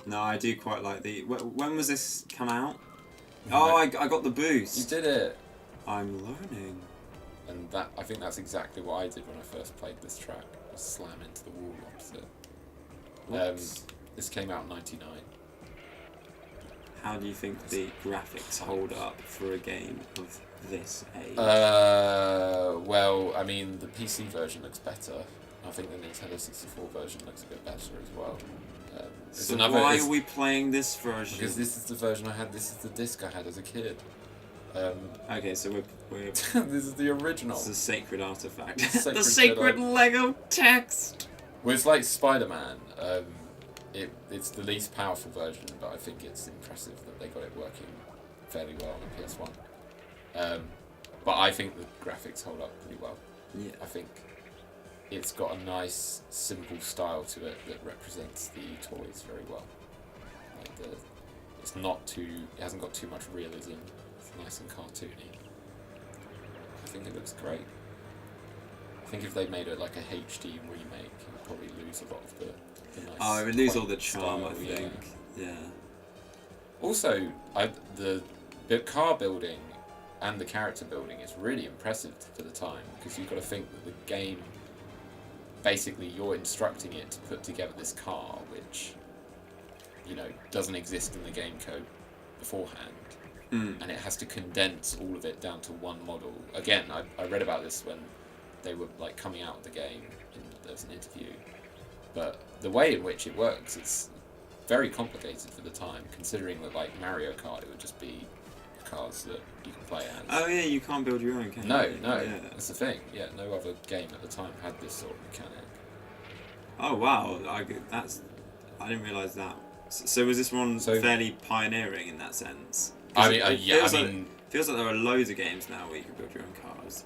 No, I do quite like the... When was this come out? Oh, I got the boost. You did it. I'm learning. And I think that's exactly what I did when I first played this track. Just slam into the wall opposite. This came out in '99. How do you think the graphics hold up for a game of this age? Well, I mean, the PC version looks better. I think the Nintendo 64 version looks a bit better as well. So why are we playing this version? Because this is the version I had. This is the disc I had as a kid. Okay, so we're this is the original. This is a sacred artifact. The sacred Lego text. Well, it's like Spider-Man. It's the least powerful version, but I think it's impressive that they got it working fairly well on the PS1. But I think the graphics hold up pretty well. Yeah. I think it's got a nice, simple style to it that represents the toys very well. Like it's not too. It hasn't got too much realism. It's nice and cartoony. I think it looks great. I think if they made it like a HD remake, it would probably lose a lot of the nice. Oh, it would lose all the charm, I think. Yeah. Also, the car building and the character building is really impressive for the time, because you've got to think that the game, basically you're instructing it to put together this car, which, you know, doesn't exist in the game code beforehand. And it has to condense all of it down to one model. Again, I read about this when they were like coming out of the game, and there was an interview. But the way in which it works, it's very complicated for the time, considering that like Mario Kart, it would just be cars that you can play as. Oh yeah, you can't build your own, can you? No, Yeah. that's the thing. Yeah, no other game at the time had this sort of mechanic. Oh wow, I didn't realise that. So was this one fairly pioneering in that sense? Feels like there are loads of games now where you can build your own cars.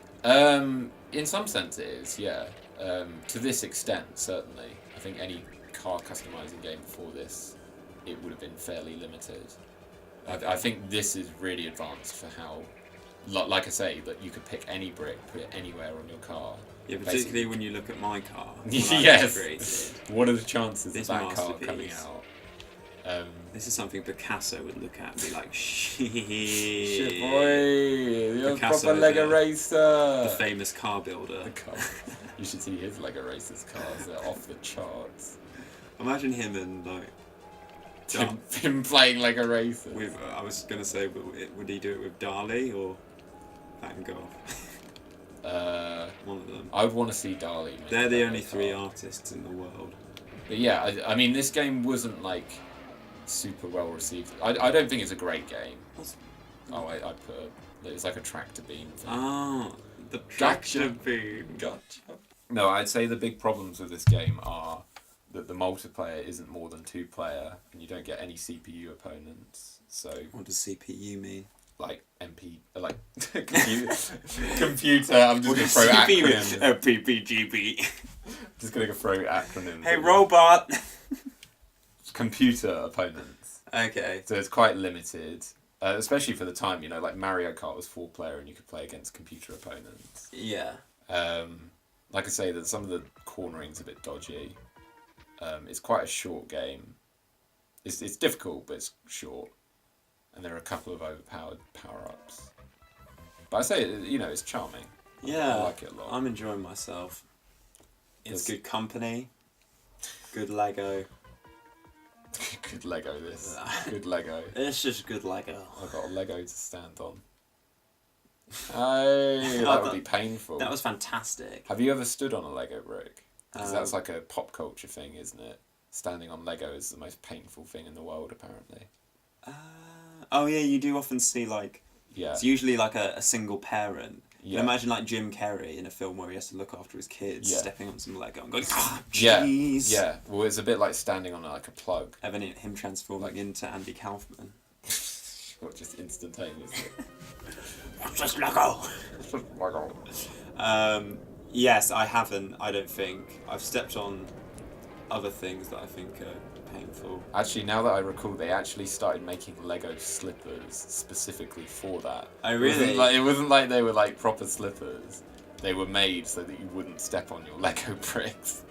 In some sense it is, yeah. To this extent, certainly. I think any car customizing game before this, it would have been fairly limited. I think this is really advanced for how, like I say, that you could pick any brick, put it anywhere on your car. Yeah, particularly when you look at my car. Yes. What are the chances of that car coming out? This is something Picasso would look at and be like, shit. Shit, boy. You're a Picasso, proper Lego racer. The famous car builder. You should see his Lego racers cars. They're off the charts. Imagine him and like him playing Lego racers. With, I was gonna say, would he do it with Dali or Van Gogh? One of them. I would want to see Dali. They're the only three artists in the world. But yeah, I mean, this game wasn't like super well received. I don't think it's a great game. I put it's like a tractor beam thing. Oh, the tractor beam. Gotcha. No, I'd say the big problems with this game are that the multiplayer isn't more than 2-player, and you don't get any CPU opponents. So what does CPU mean? Like computer. I'm just gonna throw acronyms. PPGB. Just gonna throw acronyms. Hey, robot. Computer opponents. Okay. So it's quite limited, especially for the time. You know, like Mario Kart was 4-player, and you could play against computer opponents. Yeah. Like I say, that some of the cornering's a bit dodgy. It's quite a short game. It's difficult, but it's short. And there are a couple of overpowered power-ups. But I say, you know, it's charming. Yeah, I like it a lot. I'm enjoying myself. It's good company. Good Lego. Good Lego, this. Good Lego. It's just good Lego. I've got a Lego to stand on. That would be painful. That was fantastic. Have you ever stood on a Lego brick? Because that's like a pop culture thing, isn't it? Standing on Lego is the most painful thing in the world, apparently. Oh yeah, you do often see like... Yeah. It's usually like a single parent. Yeah. You imagine like Jim Carrey in a film where he has to look after his kids, stepping on some Lego and going, jeez. Yeah. Well, it's a bit like standing on like a plug. And then him transforming into Andy Kaufman. What, just instantaneously? It's just Lego. It's just Lego. Yes, I haven't. I don't think I've stepped on other things that I think are painful. Actually, now that I recall, they actually started making Lego slippers specifically for that. Oh, really? It wasn't like they were like proper slippers. They were made so that you wouldn't step on your Lego bricks.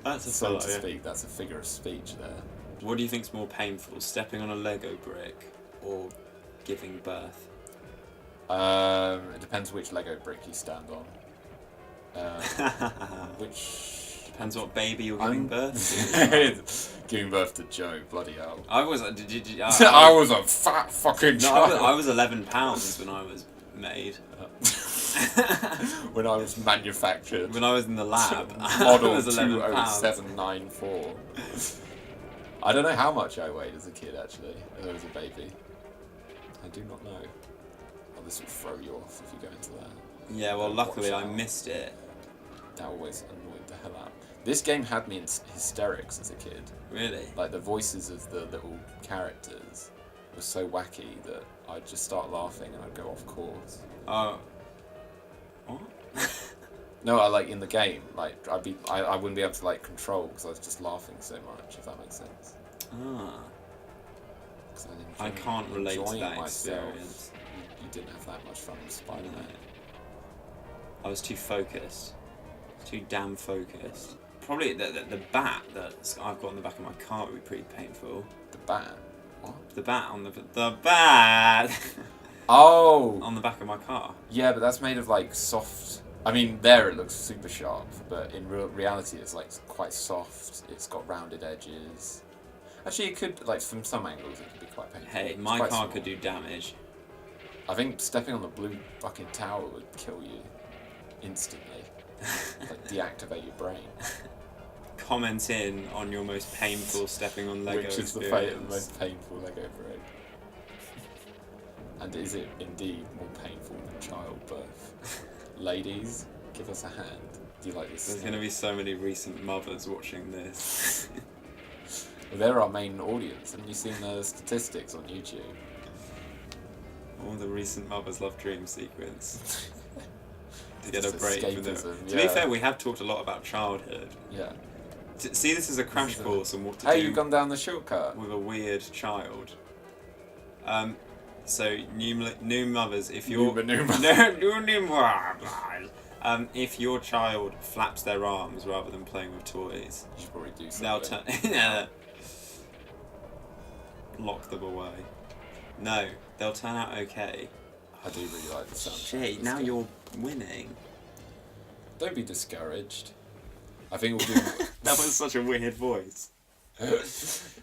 That's a so to speak. That's a figure of speech there. What do you think's more painful, stepping on a Lego brick or giving birth? It depends which Lego brick you stand on. Which depends what baby you're giving birth to. Giving birth to Joe, bloody hell. I was. I was a fat fucking child. I was 11 pounds when I was made. When I was manufactured. When I was in the lab. Model I was 20794. I don't know how much I weighed as a kid, actually, as a baby. I do not know. Oh, this will throw you off if you go into that. Yeah, well, luckily I missed it. That always annoyed the hell out. This game had me in hysterics as a kid. Really? Like, the voices of the little characters were so wacky that I'd just start laughing and I'd go off course. What? No, I like in the game, like I wouldn't be able to like control because I was just laughing so much. If that makes sense. Ah. I can't relate to that experience. You didn't have that much fun with Spider-Man. No. I was too focused. Too damn focused. Probably the bat that I've got on the back of my car would be pretty painful. The bat? What? The bat on the bat. Oh. On the back of my car. Yeah, but that's made of like soft. I mean, there it looks super sharp, but in reality, it's like quite soft. It's got rounded edges. Actually, it could, like, from some angles, it could be quite painful. Hey, my car could do damage. I think stepping on the blue fucking tower would kill you instantly. Like, deactivate your brain. Comment in on your most painful stepping on Lego Which is experience. the most painful Lego brick? And is it indeed more painful than childbirth? Ladies, give us a hand. Do you like this? There's going to be so many recent mothers watching this. Well, they're our main audience. Haven't you seen the statistics on YouTube? All the recent mothers love dream sequence. To get a break from them. Yeah. To be fair, we have talked a lot about childhood. Yeah. See, this is a crash course on what to do. do. You've gone down the shortcut. With a weird child. So new mothers, if you're if your child flaps their arms rather than playing with toys, you should probably do something. They'll lock them away. No, they'll turn out okay. I do really like the sound. Shit, now you're winning. Don't be discouraged. I think we'll do. That was such a weird voice.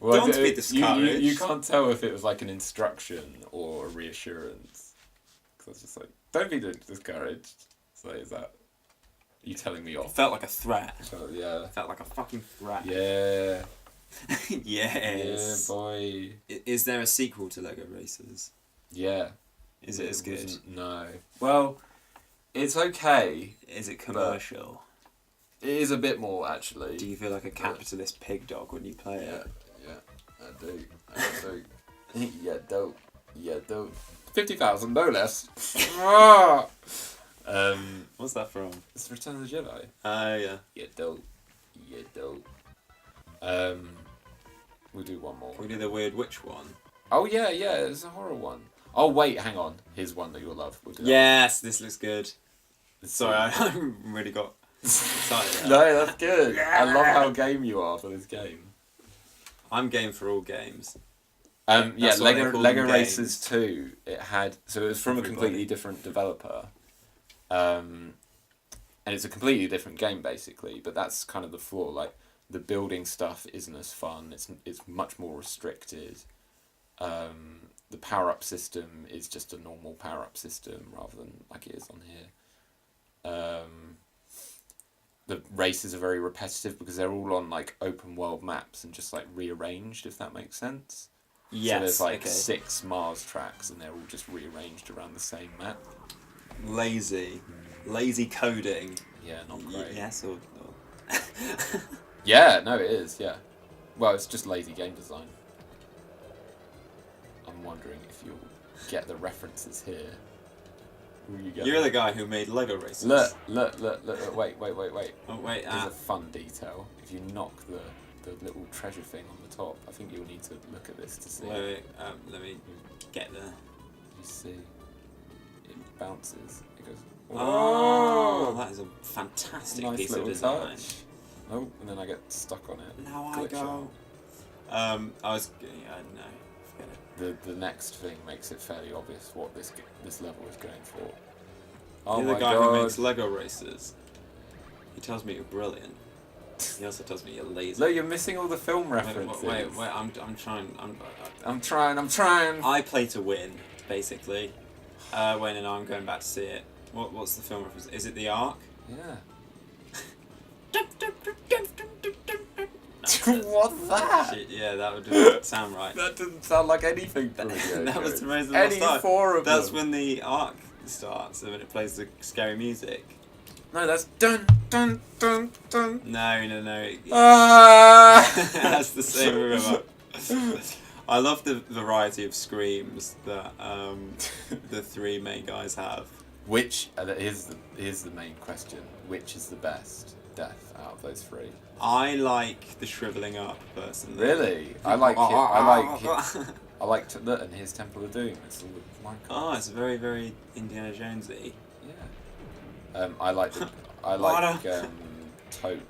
Well, don't be discouraged. You can't tell if it was like an instruction or a reassurance. Because I was just like, don't be discouraged. So is that you telling me off? It felt like a threat. So, yeah. It felt like a fucking threat. Yeah. Yes. Yeah, boy. Is there a sequel to Lego Racers? Yeah. Is it as good? No. Well, it's okay. Is it commercial? It is a bit more, actually. Do you feel like a capitalist pig dog when you play it? Yeah, I do. Yeah, dope. Yeah, dope. 50,000, no less. What's that from? It's Return of the Jedi. Yeah. Yeah, dope. Yeah, dope. We'll do one more. Can we do the Weird Witch one? Oh, yeah, it's a horror one. Oh, wait, hang on. Here's one that you'll love. We'll do yes, this looks good. Sorry, I really got excited. No, that's good. Yeah. I love how game you are for this game. I'm game for all games. Yeah, Lego Racers 2. It was from a completely different developer, and it's a completely different game basically. But that's kind of the flaw. Like the building stuff isn't as fun. It's much more restricted. The power up system is just a normal power up system rather than like it is on here. The races are very repetitive because they're all on like open world maps and just like rearranged, if that makes sense. Yes. So there's like 6 Mars tracks and they're all just rearranged around the same map. Lazy coding. Yeah, not great. Yes or Yeah, no, it is. Yeah. Well, it's just lazy game design. I'm wondering if you'll get the references here. You're the guy who made Lego Racers. Look. Wait. Oh, wait. There's a fun detail. If you knock the little treasure thing on the top, I think you'll need to look at this to see. Wait. Let me get there. You see, it bounces. It goes. Oh, that is a fantastic nice piece little of design. Touch. Oh, and then I get stuck on it. Now I go. I was. Yeah, no, forget it. The next thing makes it fairly obvious what this level is going for. Oh You're the guy who makes Lego races. He tells me you're brilliant. He also tells me you're lazy. No, you're missing all the film references. Wait, I'm trying. I'm trying. I play to win, basically. When and I'm going back to see it. What's the film reference? Is it the Ark? Yeah. What's that? Shit, yeah, that would sound right. That doesn't sound like anything from That was the Raise the Any Lost Ark. four of them. That's when the Ark starts, and when it plays the scary music. No, that's dun dun dun dun. No. Ah! That's the same river. I love the variety of screams that the three main guys have. Which here's the main question: which is the best death out of those three? I like the shriveling up personally. Really, I like and his Temple of Doom. It's all the Minecraft. Oh, it's very very Indiana Jonesy. Yeah. I like Tote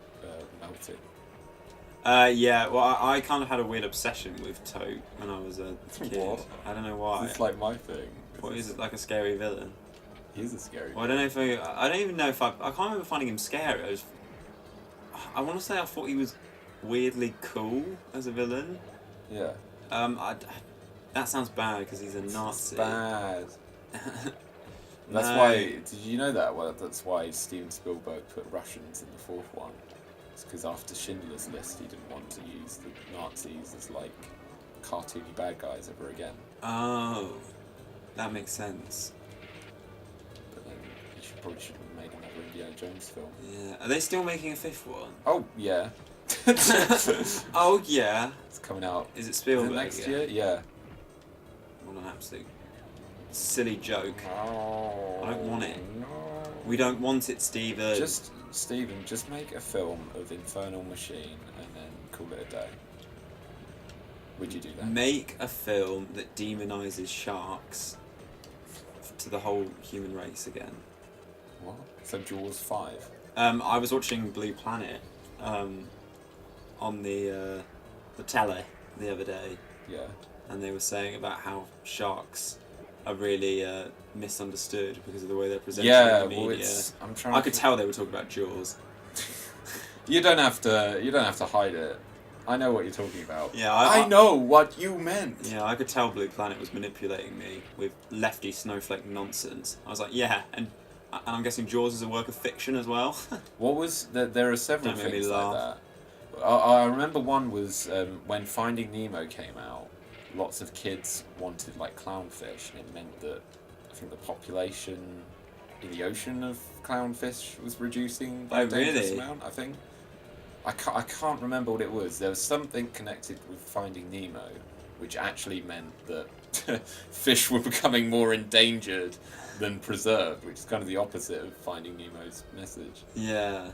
melted. Yeah, well, I kind of had a weird obsession with Tote when I was a kid. What? I don't know why. It's like my thing. What is it, like a scary villain? He's a scary Well, I don't know if I don't even know if I can't remember finding him scary. I want to say I thought he was weirdly cool as a villain. Yeah. That sounds bad because he's a It's Nazi. bad. That's why. Did you know that? Well, that's why Steven Spielberg put Russians in the fourth one. It's because after Schindler's List, he didn't want to use the Nazis as like cartoony bad guys ever again. Oh, that makes sense. But then he probably should have made another Indiana Jones film. Yeah. Are they still making a fifth one? Oh yeah. Oh yeah. It's coming out. Is it Spielberg next year? Yeah. What an absolute silly joke. No, I don't want it. No. We don't want it, Steven. Steven, just make a film of Infernal Machine and then call it a day. Would you do that? Make a film that demonises sharks to the whole human race again. What? So Jaws 5? I was watching Blue Planet on the telly the other day. Yeah. And they were saying about how sharks are really misunderstood because of the way they're presented in the media. I could tell they were talking about Jaws. You don't have to hide it. I know what you're talking about. Yeah, I know what you meant. Yeah, I could tell Blue Planet was manipulating me with lefty snowflake nonsense. I was like, yeah, and I'm guessing Jaws is a work of fiction as well. What was there are several things like that. I remember one was when Finding Nemo came out. Lots of kids wanted like clownfish, and it meant that I think the population in the ocean of clownfish was reducing by a dangerous amount. I think I can't remember what it was. There was something connected with Finding Nemo, which actually meant that fish were becoming more endangered than preserved, which is kind of the opposite of Finding Nemo's message. Yeah.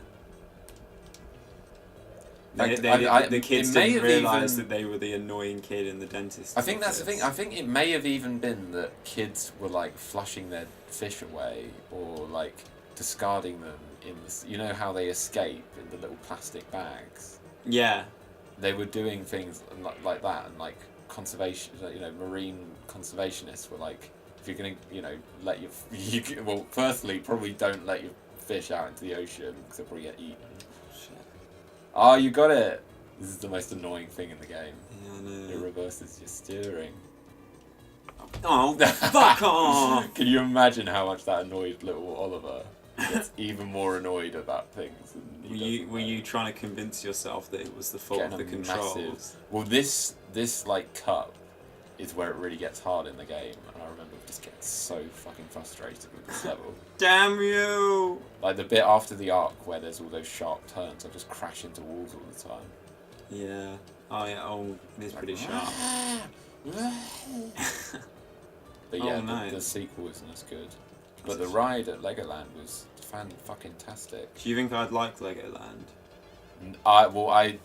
Fact, the kids didn't realise that they were the annoying kid in the dentist. I think that's the thing. I think it may have even been that kids were like flushing their fish away or like discarding them in this. You know how they escape in the little plastic bags. Yeah. They were doing things like that, and like conservation. You know, marine conservationists were like, if you're gonna, let well, firstly, probably don't let your fish out into the ocean because they'll probably get eaten. Oh, you got it! This is the most annoying thing in the game. Yeah, I know. It reverses your steering. Oh, fuck off! Can you imagine how much that annoyed little Oliver? He gets even more annoyed about things. Were you trying to convince yourself that it was the fault of the controls? Well, this like cup is where it really gets hard in the game, and I remember just getting so fucking frustrated with this level. Damn you! Like the bit after the arc where there's all those sharp turns, I just crash into walls all the time. Yeah. Oh yeah. Oh, it is pretty sharp. But yeah, the sequel isn't as good. But the ride at Legoland was fan-fucking-tastic. Do you think I'd like Legoland? I wouldn't.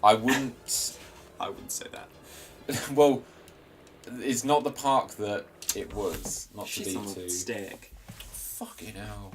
I wouldn't say that. Well, it's not the park that it was. Not to be too. Stick. Fucking hell.